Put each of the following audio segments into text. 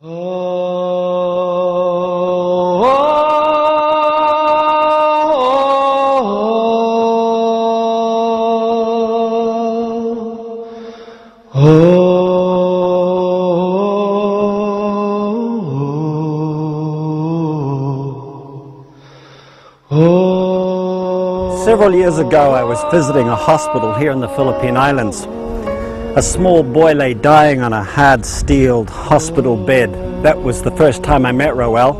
Several years ago, I was visiting a hospital here in the Philippine Islands. A small boy lay dying on a hard steeled hospital bed. That was the first time I met Ruel.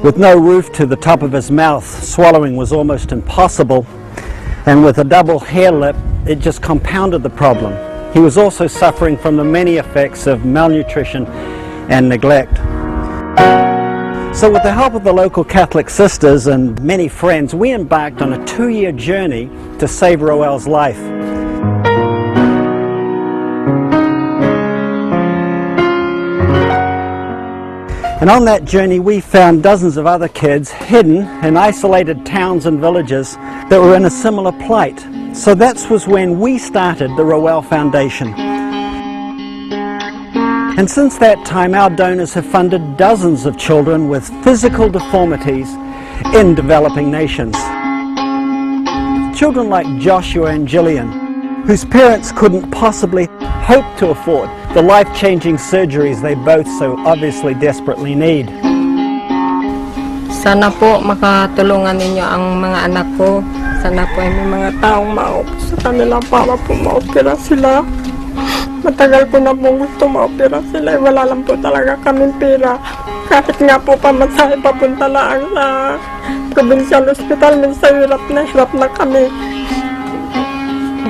With no roof to the top of his mouth, swallowing was almost impossible, and with a double hair lip, it just compounded the problem. He was also suffering from the many effects of malnutrition and neglect. So with the help of the local Catholic sisters and many friends, we embarked on a 2-year journey to save Ruel's life. And on that journey we found dozens of other kids hidden in isolated towns and villages that were in a similar plight. So that was when we started the Ruel Foundation. And since that time, our donors have funded dozens of children with physical deformities in developing nations. Children like Joshua and Jillian, whose parents couldn't possibly hope to afford the life-changing surgeries they both so obviously desperately need. Sana po makatulungan ninyo ang mga anak ko. Sana po ay may mga taong maopera sa kanila para po maopera sila. Matagal ko na pong gusto maopera sila, wala lang po talaga kaming pera. Kahit nga po pamasahe papunta lang sa provincial hospital, minsan hirap na kami.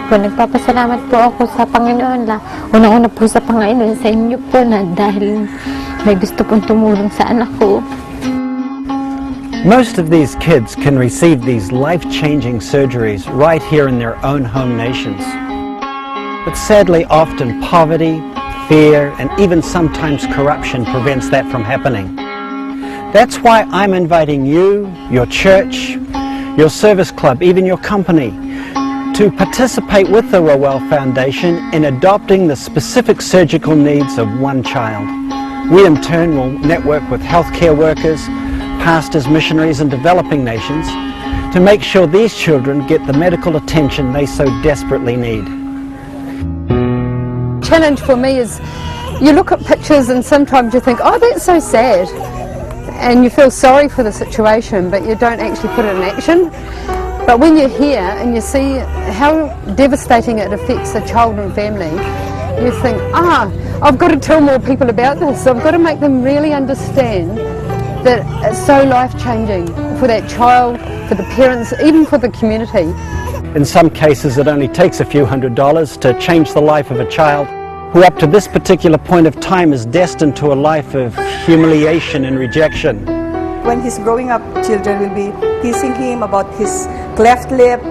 Nagpapasalamat po ako sa Panginoon la. Unang-una po sa Panginoon sa inyo po na dahil may gusto pong tumulong sa anak ko. Most of these kids can receive these life-changing surgeries right here in their own home nations. But sadly, often poverty, fear, and even sometimes corruption prevents that from happening. That's why I'm inviting you, your church, your service club, even your company, to participate with the Ruel Foundation in adopting the specific surgical needs of one child. We in turn will network with healthcare workers, pastors, missionaries, and developing nations to make sure these children get the medical attention they so desperately need. Challenge for me is you look at pictures and sometimes you think, oh, that's so sad, and you feel sorry for the situation, but you don't actually put it in action. But when you're here and you see how devastating it affects a child and family, you think, I've got to tell more people about this. I've got to make them really understand that it's so life-changing for that child, for the parents, even for the community. In some cases, it only takes a few $100s to change the life of a child who up to this particular point of time is destined to a life of humiliation and rejection. When he's growing up, children will be teasing him about his cleft lip.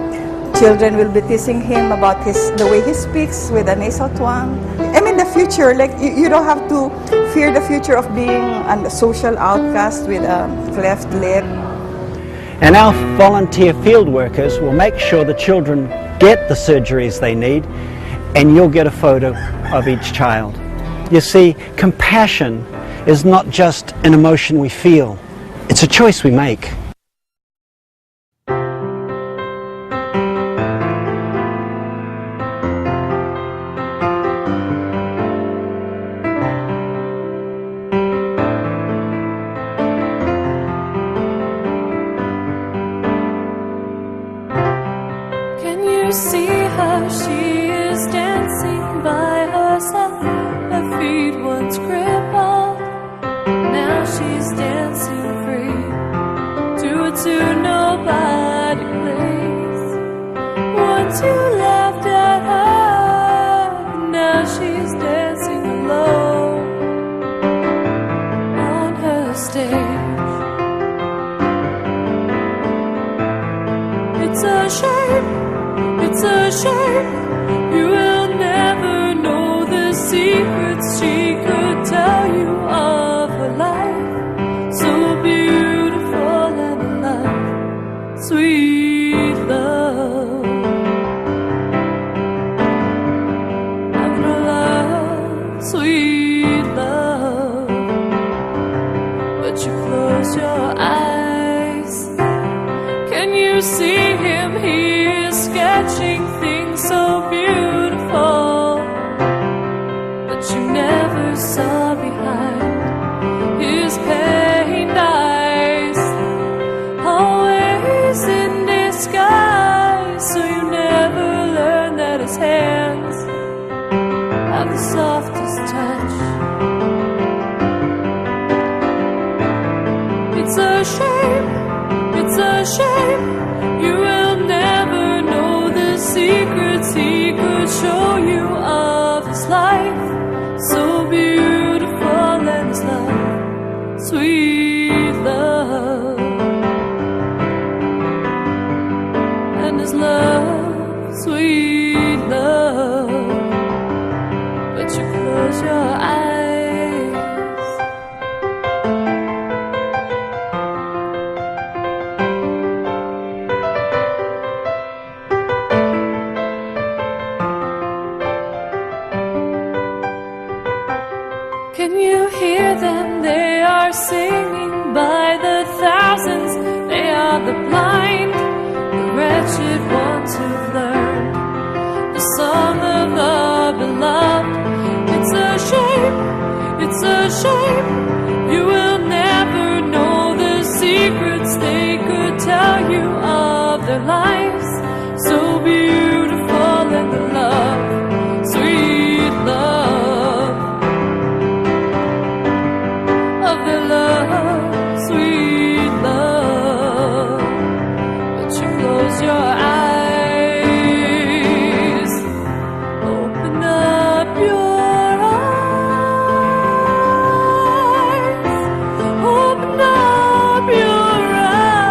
Children will be teasing him about the way he speaks with a nasal twang. I mean, the future, like you don't have to fear the future of being a social outcast with a cleft lip. And our volunteer field workers will make sure the children get the surgeries they need, and you'll get a photo of each child. You see, compassion is not just an emotion we feel, it's a choice we make. See her, she is dancing by herself. Her feet once crippled, now she's dancing free to a tune nobody plays. Once you laughed at her, now she's dancing alone on her stage. It's a shame. It's a shame you will never know the secrets she could tell. never saw behind his pained eyes, always in disguise, so you never learn that his hands have the softest touch. It's a shame, it's a shame, you will never know the secrets he could show you of his life, so beautiful and his love, sweet love, and his love, sweet love, but you close your eyes. Can you hear them? They are singing by the thousands. They are the blind, the wretched ones who've learned the song of the beloved. It's a shame, it's a shame, you will never know the secrets they could tell you of their lives, so beautiful and the love, sweet love, of the love, sweet love, but you close your eyes, open up your eyes, open up your eyes,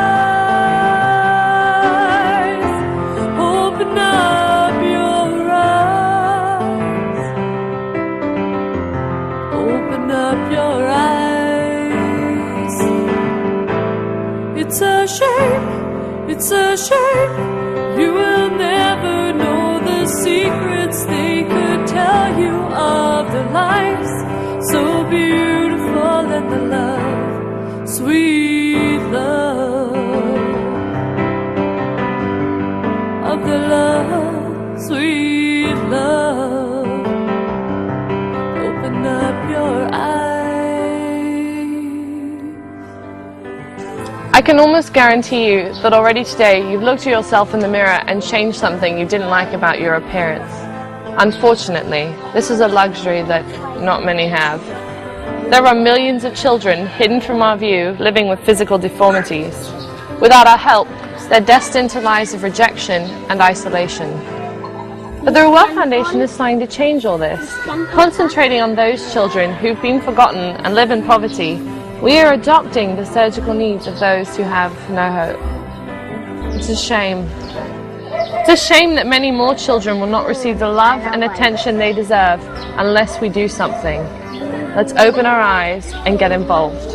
open up your eyes, open up your eyes. It's a shame, it's a shame, you will never know the secrets they could tell you of their lives, so beautiful and the love, sweet love, of the love, sweet love, open up your eyes. I can almost guarantee you that already today you've looked at yourself in the mirror and changed something you didn't like about your appearance. Unfortunately, this is a luxury that not many have. There are millions of children hidden from our view living with physical deformities. Without our help, they're destined to lives of rejection and isolation. But the Ruel Foundation is trying to change all this. Concentrating on those children who've been forgotten and live in poverty, we are adopting the surgical needs of those who have no hope. It's a shame. It's a shame that many more children will not receive the love and attention they deserve unless we do something. Let's open our eyes and get involved.